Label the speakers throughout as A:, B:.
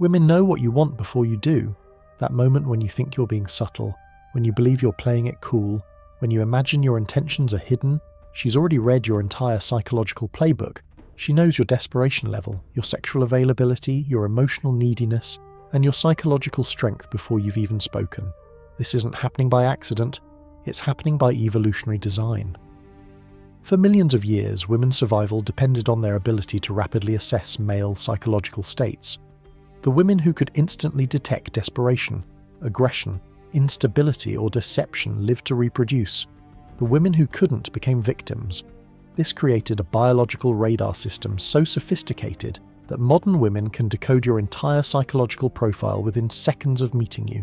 A: Women know what you want before you do. That moment when you think you're being subtle, when you believe you're playing it cool, when you imagine your intentions are hidden, she's already read your entire psychological playbook. She knows your desperation level, your sexual availability, your emotional neediness, and your psychological strength before you've even spoken. This isn't happening by accident, it's happening by evolutionary design. For millions of years, women's survival depended on their ability to rapidly assess male psychological states. The women who could instantly detect desperation, aggression, instability, or deception lived to reproduce. The women who couldn't became victims. This created a biological radar system so sophisticated that modern women can decode your entire psychological profile within seconds of meeting you.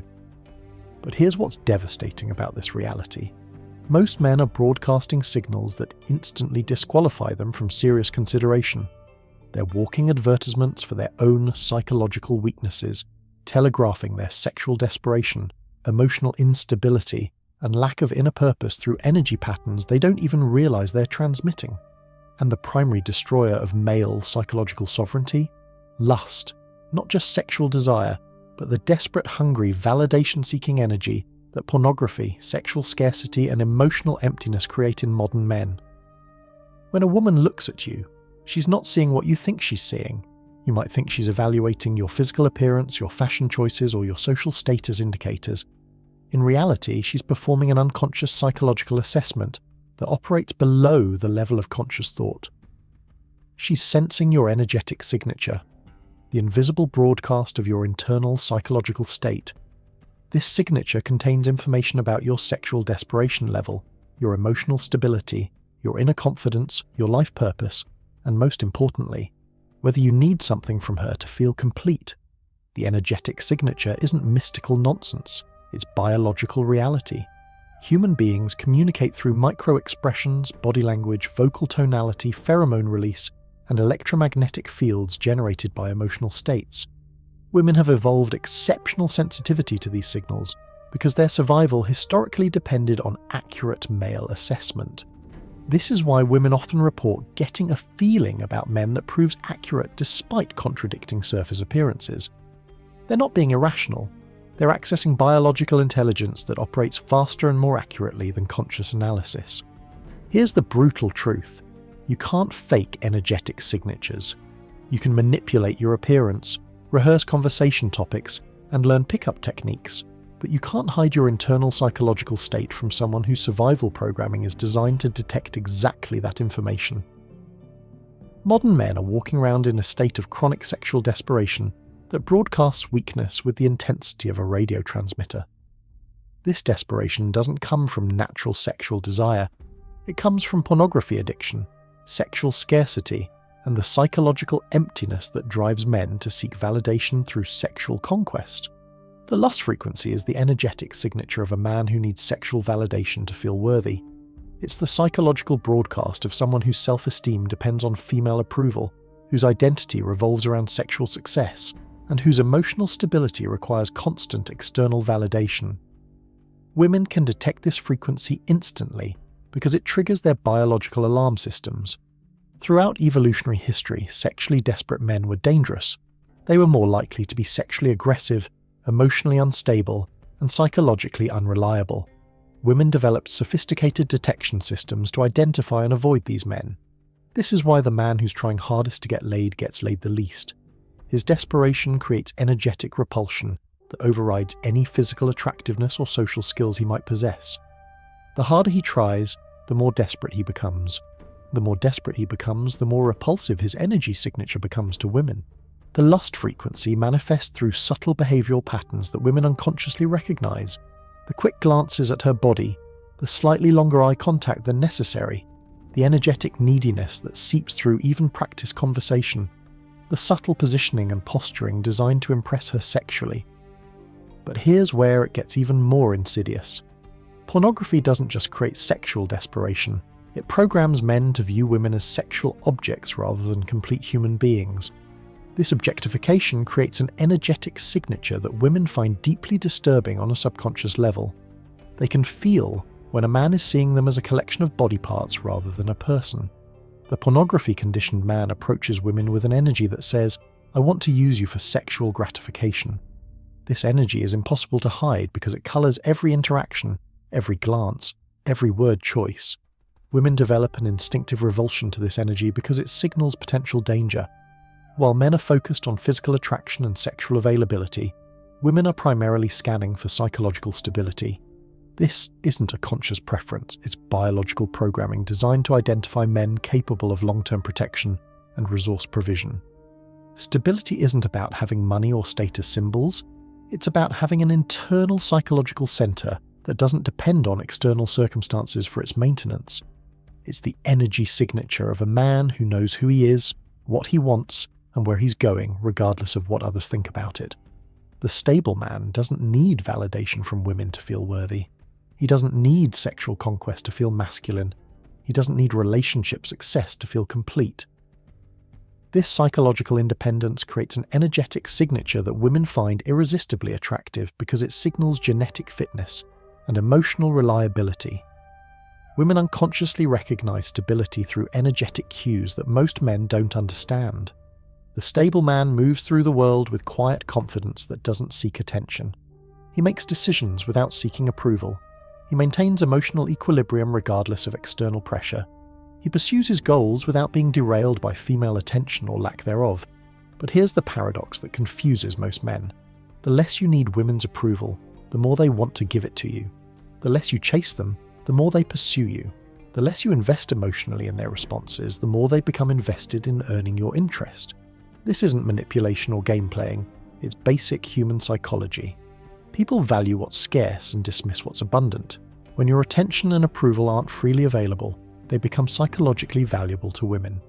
A: But here's what's devastating about this reality. Most men are broadcasting signals that instantly disqualify them from serious consideration. They're walking advertisements for their own psychological weaknesses, telegraphing their sexual desperation, emotional instability, and lack of inner purpose through energy patterns they don't even realize they're transmitting. And the primary destroyer of male psychological sovereignty? Lust. Not just sexual desire, but the desperate, hungry, validation-seeking energy that pornography, sexual scarcity, and emotional emptiness create in modern men. When a woman looks at you, she's not seeing what you think she's seeing. You might think she's evaluating your physical appearance, your fashion choices, or your social status indicators. In reality, she's performing an unconscious psychological assessment that operates below the level of conscious thought. She's sensing your energetic signature, the invisible broadcast of your internal psychological state. This signature contains information about your sexual desperation level, your emotional stability, your inner confidence, your life purpose, and most importantly, whether you need something from her to feel complete. The energetic signature isn't mystical nonsense. It's biological reality. Human beings communicate through micro-expressions, body language, vocal tonality, pheromone release, and electromagnetic fields generated by emotional states. Women have evolved exceptional sensitivity to these signals because their survival historically depended on accurate male assessment. This is why women often report getting a feeling about men that proves accurate despite contradicting surface appearances. They're not being irrational. They're accessing biological intelligence that operates faster and more accurately than conscious analysis. Here's the brutal truth. You can't fake energetic signatures. You can manipulate your appearance, rehearse conversation topics, and learn pickup techniques, but you can't hide your internal psychological state from someone whose survival programming is designed to detect exactly that information. Modern men are walking around in a state of chronic sexual desperation that broadcasts weakness with the intensity of a radio transmitter. This desperation doesn't come from natural sexual desire. It comes from pornography addiction, sexual scarcity, and the psychological emptiness that drives men to seek validation through sexual conquest. The lust frequency is the energetic signature of a man who needs sexual validation to feel worthy. It's the psychological broadcast of someone whose self-esteem depends on female approval, whose identity revolves around sexual success, and whose emotional stability requires constant external validation. Women can detect this frequency instantly because it triggers their biological alarm systems. Throughout evolutionary history, sexually desperate men were dangerous. They were more likely to be sexually aggressive, emotionally unstable, and psychologically unreliable. Women developed sophisticated detection systems to identify and avoid these men. This is why the man who's trying hardest to get laid gets laid the least. His desperation creates energetic repulsion that overrides any physical attractiveness or social skills he might possess. The harder he tries, the more desperate he becomes. The more desperate he becomes, the more repulsive his energy signature becomes to women. The lust frequency manifests through subtle behavioral patterns that women unconsciously recognize. The quick glances at her body, the slightly longer eye contact than necessary, the energetic neediness that seeps through even practiced conversation, the subtle positioning and posturing designed to impress her sexually. But here's where it gets even more insidious. Pornography doesn't just create sexual desperation, it programs men to view women as sexual objects rather than complete human beings. This objectification creates an energetic signature that women find deeply disturbing on a subconscious level. They can feel when a man is seeing them as a collection of body parts rather than a person. The pornography-conditioned man approaches women with an energy that says, I want to use you for sexual gratification. This energy is impossible to hide because it colors every interaction, every glance, every word choice. Women develop an instinctive revulsion to this energy because it signals potential danger. While men are focused on physical attraction and sexual availability, women are primarily scanning for psychological stability. This isn't a conscious preference, it's biological programming designed to identify men capable of long-term protection and resource provision. Stability isn't about having money or status symbols, it's about having an internal psychological center that doesn't depend on external circumstances for its maintenance. It's the energy signature of a man who knows who he is, what he wants, and where he's going, regardless of what others think about it. The stable man doesn't need validation from women to feel worthy. He doesn't need sexual conquest to feel masculine. He doesn't need relationship success to feel complete. This psychological independence creates an energetic signature that women find irresistibly attractive because it signals genetic fitness and emotional reliability. Women unconsciously recognize stability through energetic cues that most men don't understand. The stable man moves through the world with quiet confidence that doesn't seek attention. He makes decisions without seeking approval. He maintains emotional equilibrium regardless of external pressure. He pursues his goals without being derailed by female attention or lack thereof. But here's the paradox that confuses most men. The less you need women's approval, the more they want to give it to you. The less you chase them, the more they pursue you. The less you invest emotionally in their responses, the more they become invested in earning your interest. This isn't manipulation or game playing, it's basic human psychology. People value what's scarce and dismiss what's abundant. When your attention and approval aren't freely available, they become psychologically valuable to women.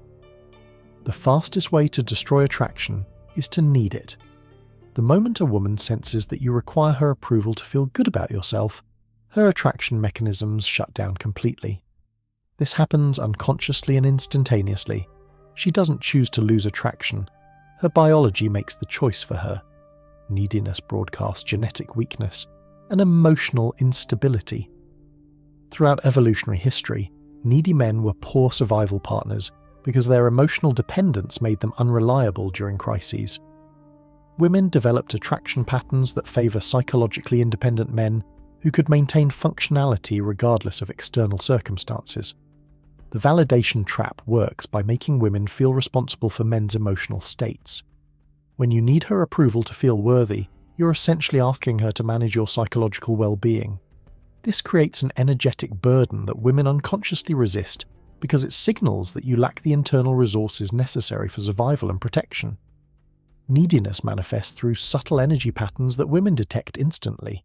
A: The fastest way to destroy attraction is to need it. The moment a woman senses that you require her approval to feel good about yourself, her attraction mechanisms shut down completely. This happens unconsciously and instantaneously. She doesn't choose to lose attraction. Her biology makes the choice for her. Neediness broadcasts genetic weakness and emotional instability. Throughout evolutionary history, needy men were poor survival partners because their emotional dependence made them unreliable during crises. Women developed attraction patterns that favor psychologically independent men who could maintain functionality regardless of external circumstances. The validation trap works by making women feel responsible for men's emotional states. When you need her approval to feel worthy, you're essentially asking her to manage your psychological well-being. This creates an energetic burden that women unconsciously resist because it signals that you lack the internal resources necessary for survival and protection. Neediness manifests through subtle energy patterns that women detect instantly.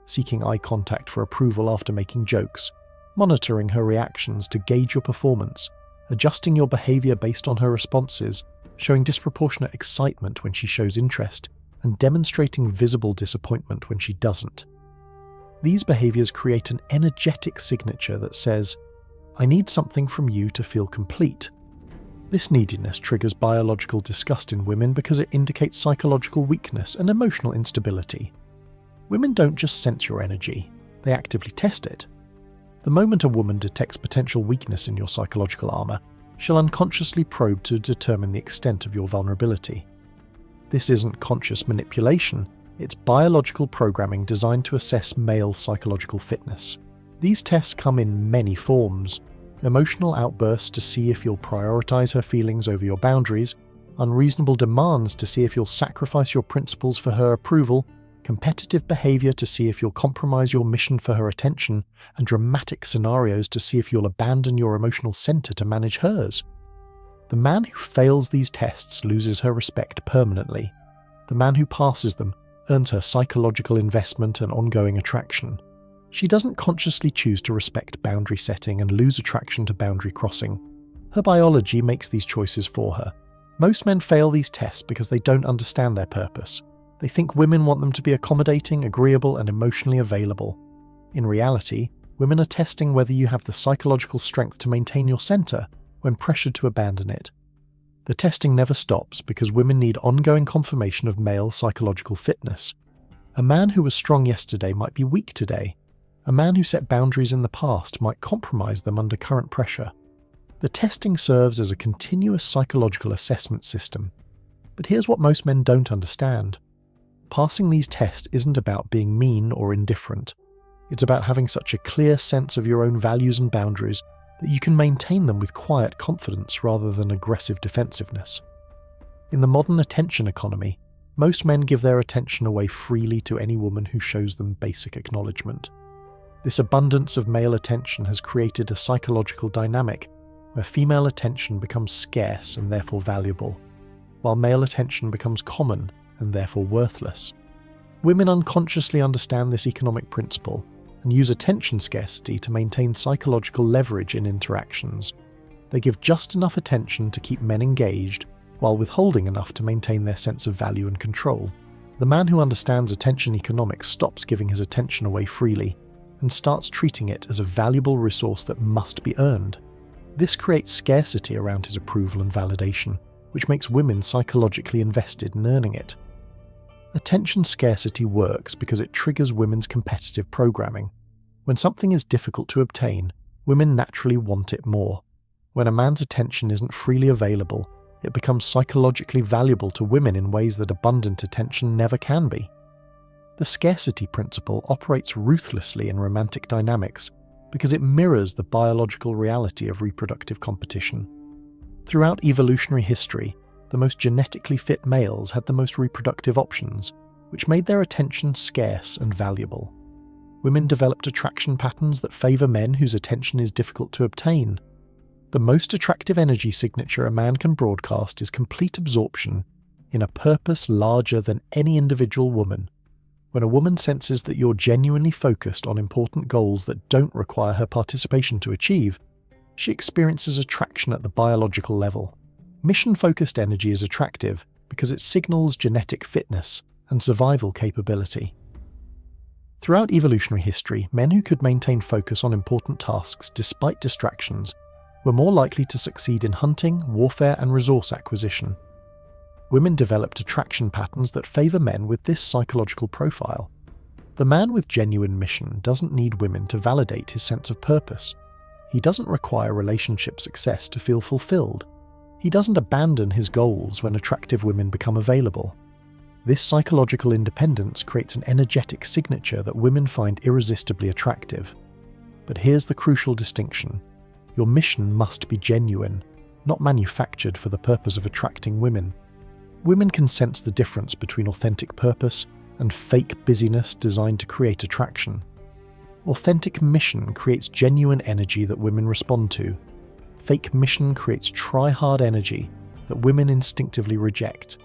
A: Seeking eye contact for approval after making jokes, monitoring her reactions to gauge your performance, adjusting your behavior based on her responses, showing disproportionate excitement when she shows interest, and demonstrating visible disappointment when she doesn't. These behaviors create an energetic signature that says, "I need something from you to feel complete." This neediness triggers biological disgust in women because it indicates psychological weakness and emotional instability. Women don't just sense your energy, they actively test it. The moment a woman detects potential weakness in your psychological armor, she'll unconsciously probe to determine the extent of your vulnerability. This isn't conscious manipulation, it's biological programming designed to assess male psychological fitness. These tests come in many forms: emotional outbursts to see if you'll prioritize her feelings over your boundaries, unreasonable demands to see if you'll sacrifice your principles for her approval, competitive behavior to see if you'll compromise your mission for her attention, and dramatic scenarios to see if you'll abandon your emotional center to manage hers. The man who fails these tests loses her respect permanently. The man who passes them earns her psychological investment and ongoing attraction. She doesn't consciously choose to respect boundary setting and lose attraction to boundary crossing. Her biology makes these choices for her. Most men fail these tests because they don't understand their purpose. They think women want them to be accommodating, agreeable, and emotionally available. In reality, women are testing whether you have the psychological strength to maintain your center when pressured to abandon it. The testing never stops because women need ongoing confirmation of male psychological fitness. A man who was strong yesterday might be weak today. A man who set boundaries in the past might compromise them under current pressure. The testing serves as a continuous psychological assessment system. But here's what most men don't understand. Passing these tests isn't about being mean or indifferent. It's about having such a clear sense of your own values and boundaries that you can maintain them with quiet confidence rather than aggressive defensiveness. In the modern attention economy, most men give their attention away freely to any woman who shows them basic acknowledgement. This abundance of male attention has created a psychological dynamic where female attention becomes scarce and therefore valuable, while male attention becomes common and therefore worthless. Women unconsciously understand this economic principle and use attention scarcity to maintain psychological leverage in interactions. They give just enough attention to keep men engaged, while withholding enough to maintain their sense of value and control. The man who understands attention economics stops giving his attention away freely and starts treating it as a valuable resource that must be earned. This creates scarcity around his approval and validation, which makes women psychologically invested in earning it. Attention scarcity works because it triggers women's competitive programming. When something is difficult to obtain, women naturally want it more. When a man's attention isn't freely available, it becomes psychologically valuable to women in ways that abundant attention never can be. The scarcity principle operates ruthlessly in romantic dynamics because it mirrors the biological reality of reproductive competition. Throughout evolutionary history, the most genetically fit males had the most reproductive options, which made their attention scarce and valuable. Women developed attraction patterns that favour men whose attention is difficult to obtain. The most attractive energy signature a man can broadcast is complete absorption in a purpose larger than any individual woman. When a woman senses that you're genuinely focused on important goals that don't require her participation to achieve, she experiences attraction at the biological level. Mission-focused energy is attractive because it signals genetic fitness and survival capability. Throughout evolutionary history, men who could maintain focus on important tasks despite distractions were more likely to succeed in hunting, warfare, and resource acquisition. Women developed attraction patterns that favour men with this psychological profile. The man with genuine mission doesn't need women to validate his sense of purpose. He doesn't require relationship success to feel fulfilled. He doesn't abandon his goals when attractive women become available. This psychological independence creates an energetic signature that women find irresistibly attractive. But here's the crucial distinction. Your mission must be genuine, not manufactured for the purpose of attracting women. Women can sense the difference between authentic purpose and fake busyness designed to create attraction. Authentic mission creates genuine energy that women respond to. Fake mission creates try-hard energy that women instinctively reject.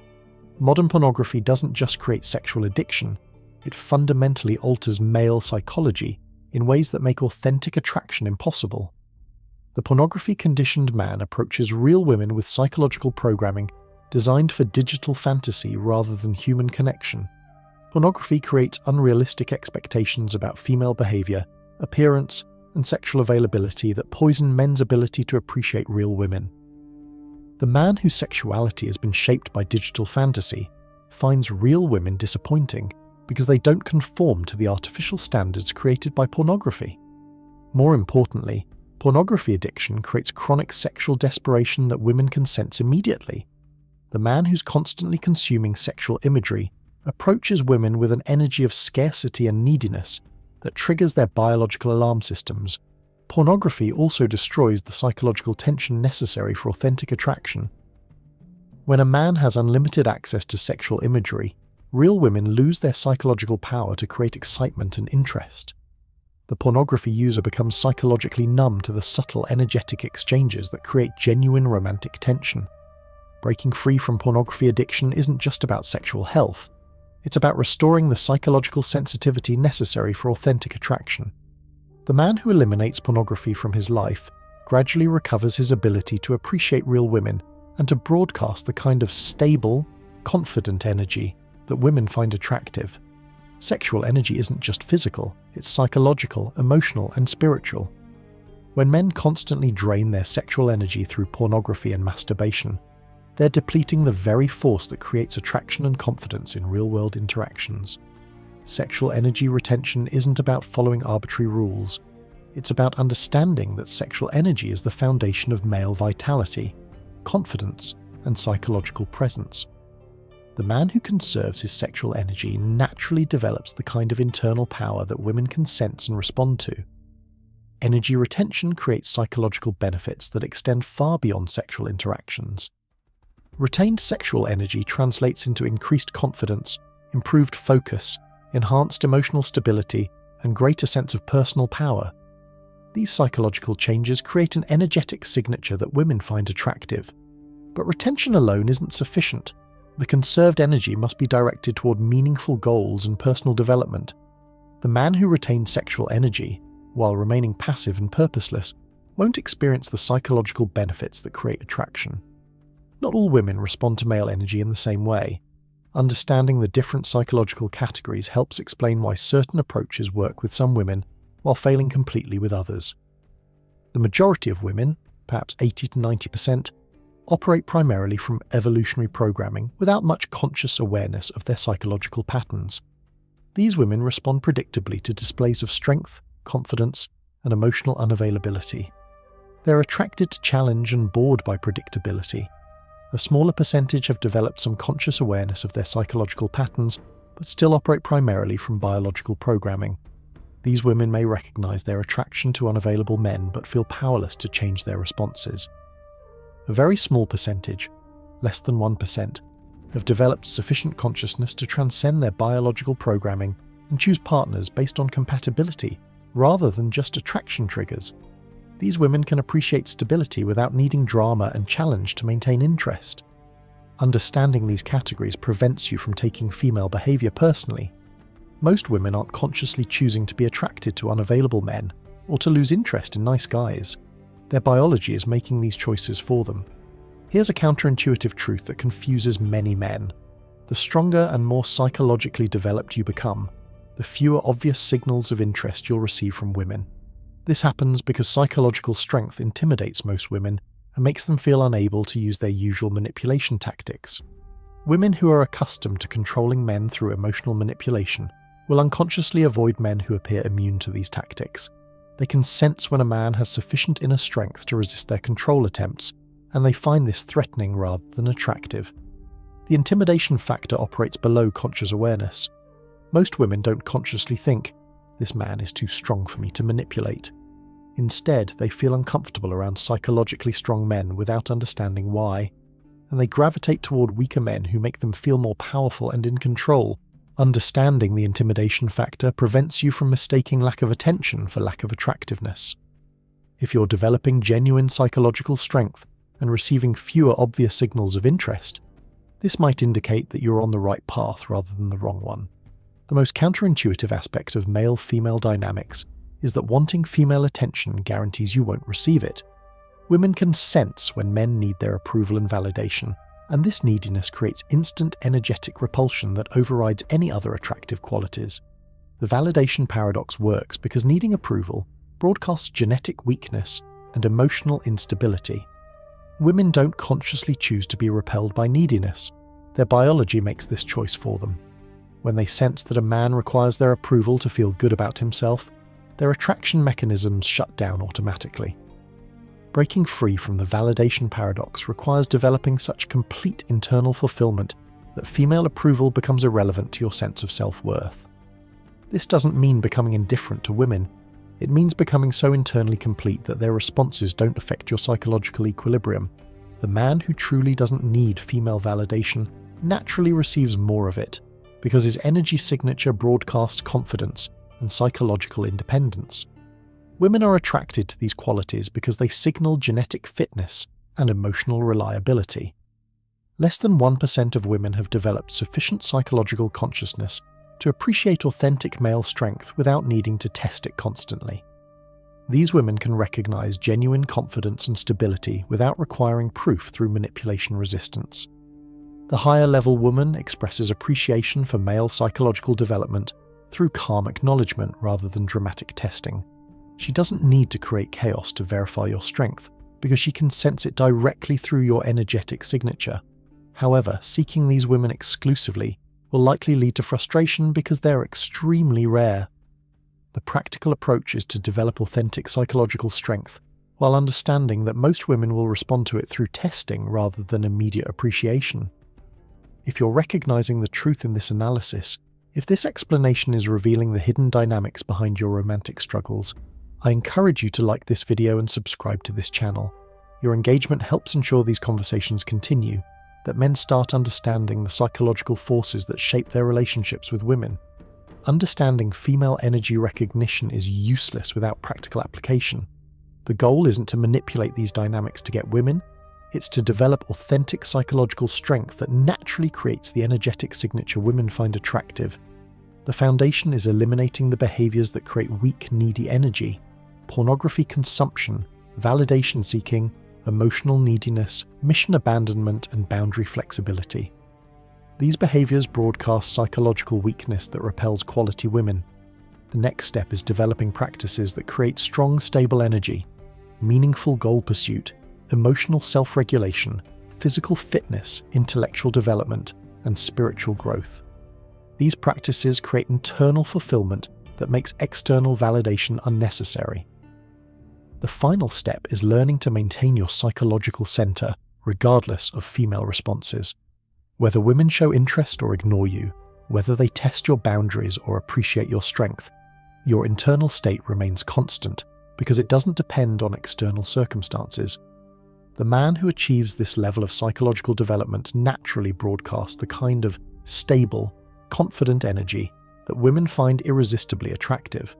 A: Modern pornography doesn't just create sexual addiction, it fundamentally alters male psychology in ways that make authentic attraction impossible. The pornography-conditioned man approaches real women with psychological programming designed for digital fantasy rather than human connection. Pornography creates unrealistic expectations about female behaviour, appearance, and sexual availability that poison men's ability to appreciate real women. The man whose sexuality has been shaped by digital fantasy finds real women disappointing because they don't conform to the artificial standards created by pornography. More importantly, pornography addiction creates chronic sexual desperation that women can sense immediately. The man who's constantly consuming sexual imagery approaches women with an energy of scarcity and neediness that triggers their biological alarm systems. Pornography also destroys the psychological tension necessary for authentic attraction. When a man has unlimited access to sexual imagery, real women lose their psychological power to create excitement and interest. The pornography user becomes psychologically numb to the subtle energetic exchanges that create genuine romantic tension. Breaking free from pornography addiction isn't just about sexual health. It's about restoring the psychological sensitivity necessary for authentic attraction. The man who eliminates pornography from his life gradually recovers his ability to appreciate real women and to broadcast the kind of stable, confident energy that women find attractive. Sexual energy isn't just physical, it's psychological, emotional, and spiritual. When men constantly drain their sexual energy through pornography and masturbation, they're depleting the very force that creates attraction and confidence in real-world interactions. Sexual energy retention isn't about following arbitrary rules. It's about understanding that sexual energy is the foundation of male vitality, confidence, and psychological presence. The man who conserves his sexual energy naturally develops the kind of internal power that women can sense and respond to. Energy retention creates psychological benefits that extend far beyond sexual interactions. Retained sexual energy translates into increased confidence, improved focus, enhanced emotional stability, and greater sense of personal power. These psychological changes create an energetic signature that women find attractive. But retention alone isn't sufficient. The conserved energy must be directed toward meaningful goals and personal development. The man who retains sexual energy, while remaining passive and purposeless, won't experience the psychological benefits that create attraction. Not all women respond to male energy in the same way. Understanding the different psychological categories helps explain why certain approaches work with some women while failing completely with others. The majority of women, perhaps 80 to 90%, operate primarily from evolutionary programming without much conscious awareness of their psychological patterns. These women respond predictably to displays of strength, confidence, and emotional unavailability. They're attracted to challenge and bored by predictability. A smaller percentage have developed some conscious awareness of their psychological patterns, but still operate primarily from biological programming. These women may recognize their attraction to unavailable men but feel powerless to change their responses. A very small percentage, less than 1%, have developed sufficient consciousness to transcend their biological programming and choose partners based on compatibility rather than just attraction triggers. These women can appreciate stability without needing drama and challenge to maintain interest. Understanding these categories prevents you from taking female behavior personally. Most women aren't consciously choosing to be attracted to unavailable men or to lose interest in nice guys. Their biology is making these choices for them. Here's a counterintuitive truth that confuses many men. The stronger and more psychologically developed you become, the fewer obvious signals of interest you'll receive from women. This happens because psychological strength intimidates most women and makes them feel unable to use their usual manipulation tactics. Women who are accustomed to controlling men through emotional manipulation will unconsciously avoid men who appear immune to these tactics. They can sense when a man has sufficient inner strength to resist their control attempts, and they find this threatening rather than attractive. The intimidation factor operates below conscious awareness. Most women don't consciously think, "This man is too strong for me to manipulate." Instead, they feel uncomfortable around psychologically strong men without understanding why, and they gravitate toward weaker men who make them feel more powerful and in control. Understanding the intimidation factor prevents you from mistaking lack of attention for lack of attractiveness. If you're developing genuine psychological strength and receiving fewer obvious signals of interest, this might indicate that you're on the right path rather than the wrong one. The most counterintuitive aspect of male-female dynamics is that wanting female attention guarantees you won't receive it. Women can sense when men need their approval and validation, and this neediness creates instant energetic repulsion that overrides any other attractive qualities. The validation paradox works because needing approval broadcasts genetic weakness and emotional instability. Women don't consciously choose to be repelled by neediness. Their biology makes this choice for them. When they sense that a man requires their approval to feel good about himself, their attraction mechanisms shut down automatically. Breaking free from the validation paradox requires developing such complete internal fulfillment that female approval becomes irrelevant to your sense of self-worth. This doesn't mean becoming indifferent to women. It means becoming so internally complete that their responses don't affect your psychological equilibrium. The man who truly doesn't need female validation naturally receives more of it, because his energy signature broadcasts confidence and psychological independence. Women are attracted to these qualities because they signal genetic fitness and emotional reliability. Less than 1% of women have developed sufficient psychological consciousness to appreciate authentic male strength without needing to test it constantly. These women can recognize genuine confidence and stability without requiring proof through manipulation resistance. The higher-level woman expresses appreciation for male psychological development through calm acknowledgement rather than dramatic testing. She doesn't need to create chaos to verify your strength, because she can sense it directly through your energetic signature. However, seeking these women exclusively will likely lead to frustration because they're extremely rare. The practical approach is to develop authentic psychological strength, while understanding that most women will respond to it through testing rather than immediate appreciation. If you're recognizing the truth in this analysis, if this explanation is revealing the hidden dynamics behind your romantic struggles, I encourage you to like this video and subscribe to this channel. Your engagement helps ensure these conversations continue, that men start understanding the psychological forces that shape their relationships with women. Understanding female energy recognition is useless without practical application. The goal isn't to manipulate these dynamics to get women, it's to develop authentic psychological strength that naturally creates the energetic signature women find attractive. The foundation is eliminating the behaviors that create weak, needy energy: pornography consumption, validation seeking, emotional neediness, mission abandonment, and boundary flexibility. These behaviors broadcast psychological weakness that repels quality women. The next step is developing practices that create strong, stable energy, meaningful goal pursuit, emotional self-regulation, physical fitness, intellectual development, and spiritual growth. These practices create internal fulfillment that makes external validation unnecessary. The final step is learning to maintain your psychological center, regardless of female responses. Whether women show interest or ignore you, whether they test your boundaries or appreciate your strength, your internal state remains constant because it doesn't depend on external circumstances. The man who achieves this level of psychological development naturally broadcasts the kind of stable, confident energy that women find irresistibly attractive.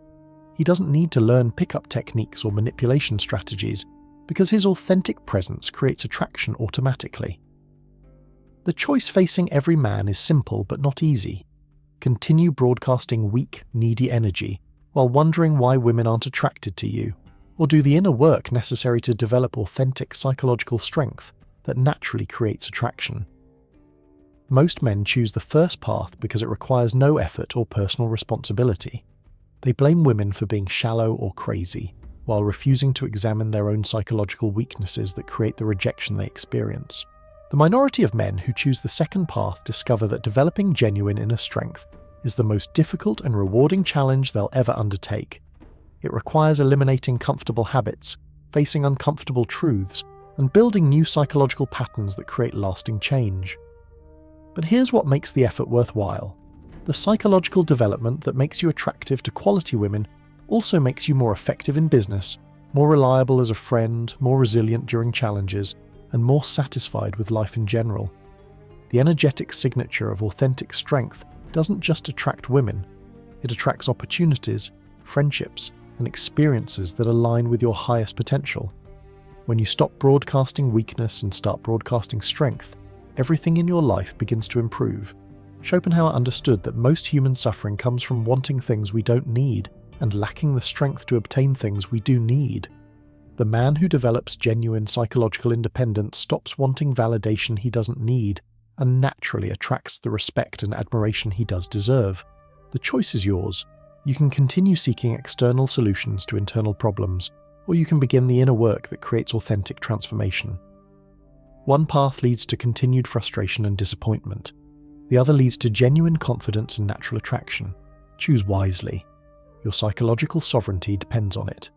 A: He doesn't need to learn pickup techniques or manipulation strategies because his authentic presence creates attraction automatically. The choice facing every man is simple but not easy. Continue broadcasting weak, needy energy while wondering why women aren't attracted to you, or do the inner work necessary to develop authentic psychological strength that naturally creates attraction. Most men choose the first path because it requires no effort or personal responsibility. They blame women for being shallow or crazy, while refusing to examine their own psychological weaknesses that create the rejection they experience. The minority of men who choose the second path discover that developing genuine inner strength is the most difficult and rewarding challenge they'll ever undertake. It requires eliminating comfortable habits, facing uncomfortable truths, and building new psychological patterns that create lasting change. But here's what makes the effort worthwhile. The psychological development that makes you attractive to quality women also makes you more effective in business, more reliable as a friend, more resilient during challenges, and more satisfied with life in general. The energetic signature of authentic strength doesn't just attract women, it attracts opportunities, friendships, and experiences that align with your highest potential. When you stop broadcasting weakness and start broadcasting strength, everything in your life begins to improve. Schopenhauer understood that most human suffering comes from wanting things we don't need and lacking the strength to obtain things we do need. The man who develops genuine psychological independence stops wanting validation he doesn't need and naturally attracts the respect and admiration he does deserve. The choice is yours. You can continue seeking external solutions to internal problems, or you can begin the inner work that creates authentic transformation. One path leads to continued frustration and disappointment. The other leads to genuine confidence and natural attraction. Choose wisely. Your psychological sovereignty depends on it.